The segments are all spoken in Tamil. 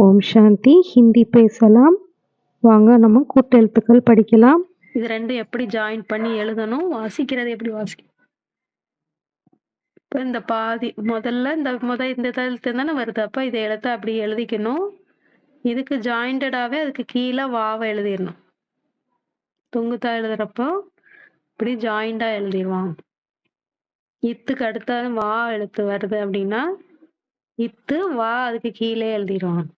ஓம் சாந்தி. ஹிந்தி பேசலாம். வாங்க நம்ம கூட்டெழுத்துக்கள் படிக்கலாம். இது ரெண்டும் எப்படி ஜாயின் பண்ணி எழுதணும், வாசிக்கிறது எப்படி வாசிக்கணும். இப்போ இந்த பாதி முதல்ல இந்த எழுத்து தானே வருது, அப்போ இதை எழுத்த அப்படி எழுதிக்கணும். இதுக்கு ஜாயிண்டடாகவே அதுக்கு கீழே வாவை எழுதிடணும். தொங்குத்தா எழுதுறப்போ இப்படி ஜாயிண்டாக எழுதிடுவாங்க. இத்துக்கு அடுத்த வா எழுத்து வருது அப்படின்னா இத்து வா அதுக்கு கீழே எழுதிடுவாங்க.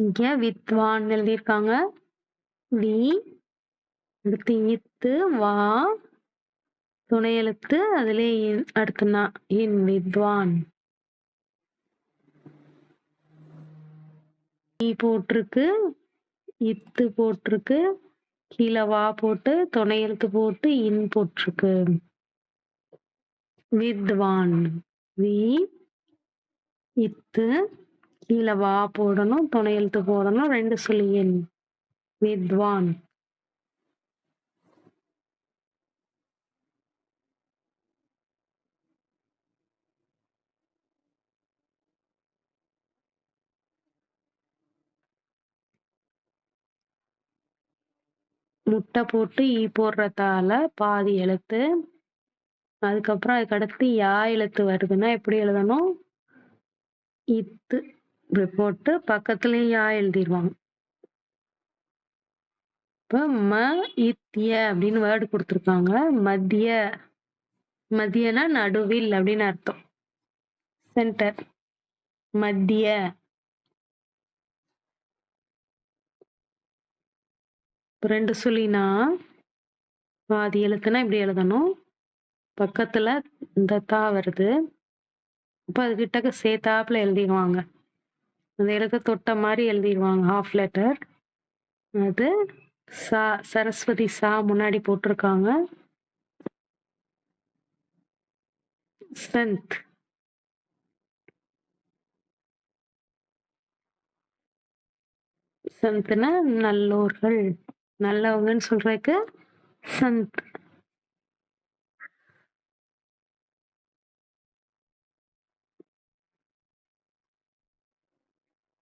இங்க வித்வான் எழுதியிருக்காங்க. வி அடுத்து இத்து வா துணை எழுத்து அதுல அடுத்துனா இன் வித்வான். ஈ போட்டிருக்கு, இத்து போட்டிருக்கு, கீழே வா போட்டு துணை எழுத்து போட்டு இன் போட்டிருக்கு. வித்வான் வி இத்து கீழே வா போடணும், துணை எழுத்து போடணும், ரெண்டு சொல்லி இன். வித்வான். முட்டை போட்டு ஈ போடுறதால பாதி எழுத்து. அதுக்கப்புறம் அதுக்கு அடுத்து யா எழுத்து வருதுன்னா எப்படி எழுதணும், இத்து இப்படி போட்டு பக்கத்துலயும் யா எழுதிடுவாங்க. இப்போ ம இத்திய அப்படின்னு வேர்டு கொடுத்துருக்காங்க. மத்திய, மத்தியனா நடுவில் அப்படின்னு அர்த்தம். சென்டர், மத்திய. ரெண்டு சொல்லினா பாதி எழுத்துனா இப்படி எழுதணும். பக்கத்துல இந்த தா வருது, அப்போ அதுகிட்ட சேர்த்தாப்புல எழுதிடுவாங்க. அந்த எழுத்து தொட்ட மாதிரி எழுதிடுவாங்க, ஹாஃப் லெட்டர். அது சா, சரஸ்வதி சா முன்னாடி போட்டிருக்காங்க. சந்த், சந்த்னா நல்லோர்கள், நல்லவங்கன்னு சொல்றதுக்கு சந்த்.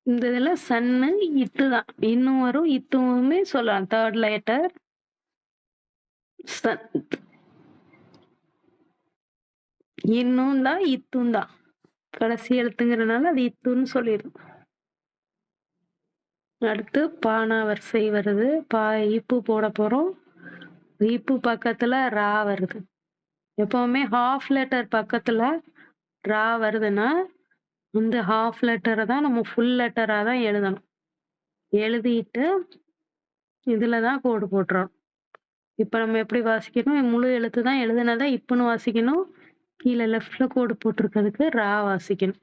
இந்த இதுல சன்னு இத்து தான், இன்னும் வரும் இத்துவுமே சொல்லலாம். Third letter Chand. இன்னும் தான் இத்தும் தான் கடைசி எழுத்துங்கிறதுனால அது இத்துன்னு சொல்லிடும். அடுத்து பானா வரிசை வருது. இப்பு போட போறோம். இப்பு பக்கத்துல ரா வருது. எப்பவுமே ஹாஃப் லெட்டர் பக்கத்துல ரா வருதுன்னா இந்த ஹாஃப் லெட்டரை தான் நம்ம ஃபுல் லெட்டரா தான் எழுதணும். எழுதிட்டு இதுலதான் கோடு போட்டுறோம். இப்ப நம்ம எப்படி வாசிக்கணும், முழு எழுத்து தான் எழுதுனதான் இப்புன்னு வாசிக்கணும். கீழே லெஃப்ட்ல கோடு போட்டிருக்கிறதுக்கு ரா வாசிக்கணும்.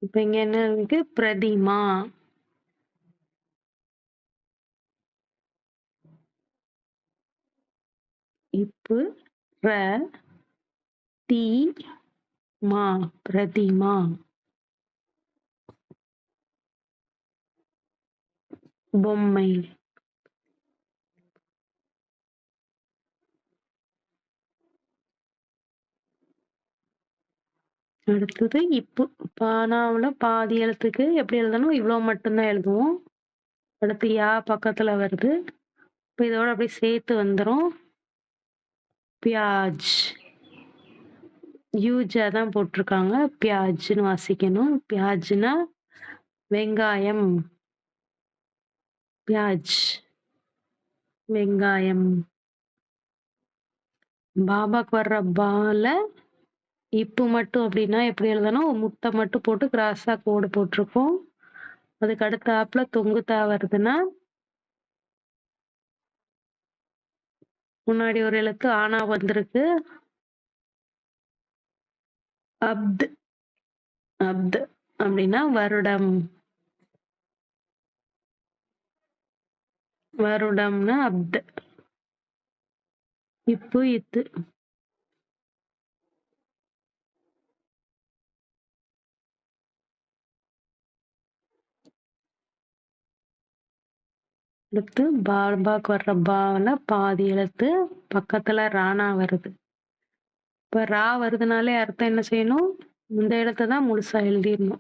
இப்ப இங்க என்ன இருக்கு, பிரதிமா. இப்பு ர தி மா, பிரதிமா. பொம்மை. அடுத்தது இப்பு. பானாவுல பாதி எழுத்துக்கு எப்படி எழுதணும், இவ்வளவு மட்டும்தான் எழுதுவோம். அடுத்து யா பக்கத்துல வருது. இப்ப இதோட அப்படி சேர்த்து வந்துரும். பியாஜ், யூஜா தான் போட்டிருக்காங்க, பியாஜ்னு வாசிக்கணும். பியாஜ்னா வெங்காயம். பியாஜ் வெங்காயம். பாபாக்கு வர்ற பால இப்பு மட்டும் அப்படின்னா எப்படி எழுதணும், முட்டை மட்டும் போட்டு கிராஸா கோடு போட்டிருக்கோம். அதுக்கு அடுத்த ஆப்ல தொங்குத்தா வருதுன்னா முன்னாடி ஒரு எழுத்து ஆனா வந்திருக்கு. அப்த், அப்த் அப்படின்னா வருடம். வருடம்னா அப்த். இப்பு இத்து. அடுத்து பாபாக்கு வர்ற பால பாதி எழுத்து பக்கத்துல ராணா வருது. இப்போ ரா வருதுனாலே அர்த்தம் என்ன செய்யணும்? இந்த எழுத்த தான் முழுசா எழுதிடணும்.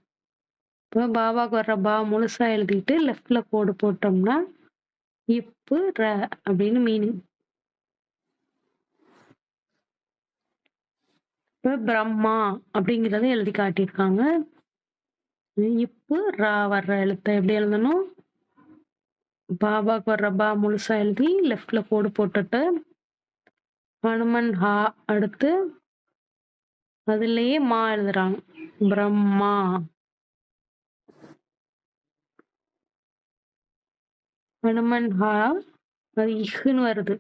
இப்போ பாபாக்கு வர்ற பா முழுசா எழுதிட்டு லெஃப்ட்ல கோடு போட்டோம்னா இப்பு ர அப்படின்னு மீனிங். இப்போ பிரம்மா அப்படிங்கிறத எழுதி காட்டியிருக்காங்க. இப்பு ரா வர்ற எழுத்தை எப்படி எழுதணும்? பாபாக்கு வர்ற பா முழுசா எழுதி லெஃப்ட்ல கோடு போட்டுட்டு ஹனுமன் ஹா அடுத்து அதுலயே மா எழுதுறாங்க. பிரம்மா. ஹனுமன் ஹா அது இஹ்னு வருது.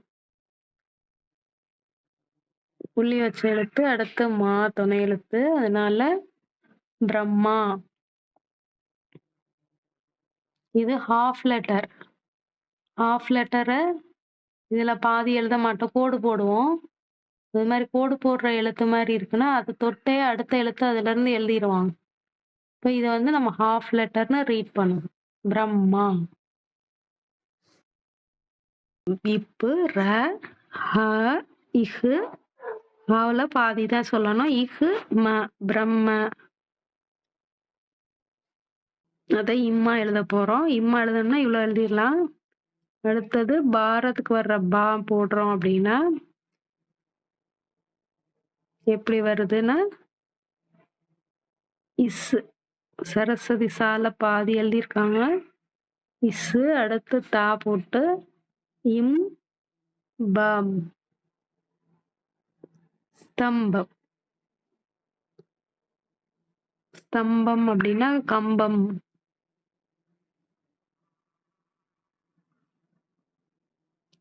புள்ளி வச்ச எழுத்து அடுத்து மா துணை எழுத்து, அதனால பிரம்மா. இது ஹாஃப் லெட்டர். ஹாஃப் லெட்டரை இதுல பாதி எழுத மாட்டோம், கோடு போடுவோம். இது மாதிரி கோடு போடுற எழுத்து மாதிரி இருக்குன்னா அது தொட்டே அடுத்த எழுத்து அதுல இருந்து எழுதிடுவாங்க. இப்போ இதை வந்து நம்ம ஹாஃப் லெட்டர்னு ரீட் பண்ணணும். பிரம்மா. இப்பு ர ஹ இஹு ஹாவில் பாதி தான் சொல்லணும். இஹு ம பிரம்ம. அதை இம்மா எழுத போறோம். இம்மா எழுதணும்னா இவ்வளோ எழுதிடலாம். அடுத்தது பாரத்துக்கு வர்ற பா போடுறோம் அப்படின்னா எப்படி வருதுன்னா இஸ். சரஸ்வதி சால பாதி எழுதியிருக்காங்க. இஸ் அடுத்து தா போட்டு இம் பம். ஸ்தம்பம். ஸ்தம்பம் அப்படின்னா கம்பம்.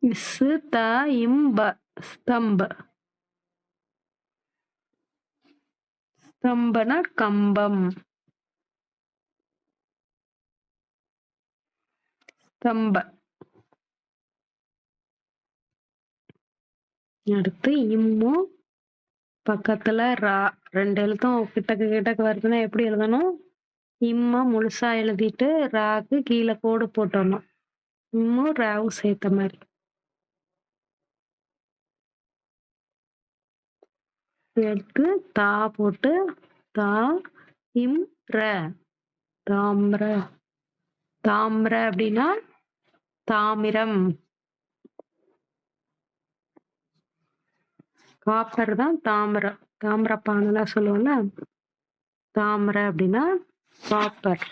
இஸ் த இம் ப ஸ்தம்ப. ஸ்தம்பன கம்பம். ஸ்தம்ப. அடுத்து இம்மும் பக்கத்துல ரா 2 எழுத்தும் கிட்டக்கு கிட்டக்கு வருதுன்னா எப்படி எழுதணும்? இம்மா முழுசா எழுதிட்டு ராக்கு கீழே கோடு போட்டணும். இம்மும் ராவும் சேர்த்த மாதிரி. எடுத்து தா போட்டு தா இம் ர தாம்ர. தாம்ர அப்படின்னா தாமிரம். காப்பர் தான் தாமிரம். தாமிரப்பானெல்லாம் சொல்லுவோம்ல, தாமிர அப்படின்னா காப்பர்.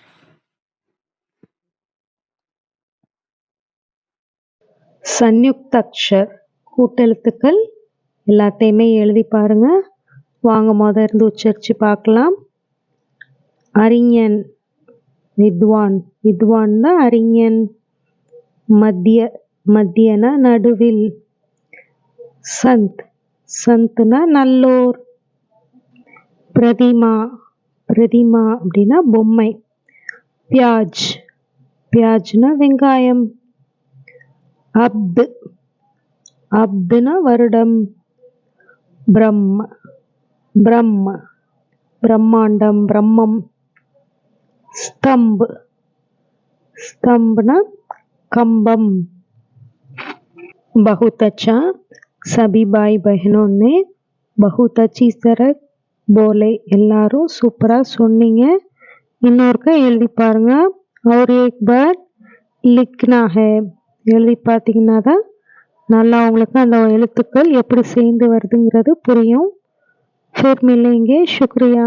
சன்யுக்தாக்ஷர் கூட்டெழுத்துக்கள் எல்லாத்தையுமே எழுதி பாருங்க. வாங்க முதல்ல இருந்து உச்சரிச்சு பார்க்கலாம். அறிஞன் வித்வான். வித்வான் தான் அறிஞன். மத்திய. மத்தியனா நடுவில். சந்த். சந்த்னா நல்லோர். பிரதிமா. பிரதிமா அப்படின்னா பொம்மை. பியாஜ். பியாஜ்னா வெங்காயம். அப்து. அப்துனா வருடம். பிரம்ம. பிரம்ம பிரம்மாண்டம் பிரம்மம். ஸ்தம்பு. ஸ்தம்புனா கம்பம். बहुत अच्छा सभी भाई बहनों ने बहुत अच्छी तरह बोले. எல்லாரும் சூப்பரா சொன்னீங்க. இன்னொருக்கா எழுதி பாருங்க. और एक बार लिखना है. எழுதி பார்த்தீங்கன்னா தான் நல்லா உங்களுக்கு அந்த எழுத்துக்கள் எப்படி சேர்ந்து வருதுங்கிறது புரியும். फिर मिलेंगे. शुक्रिया.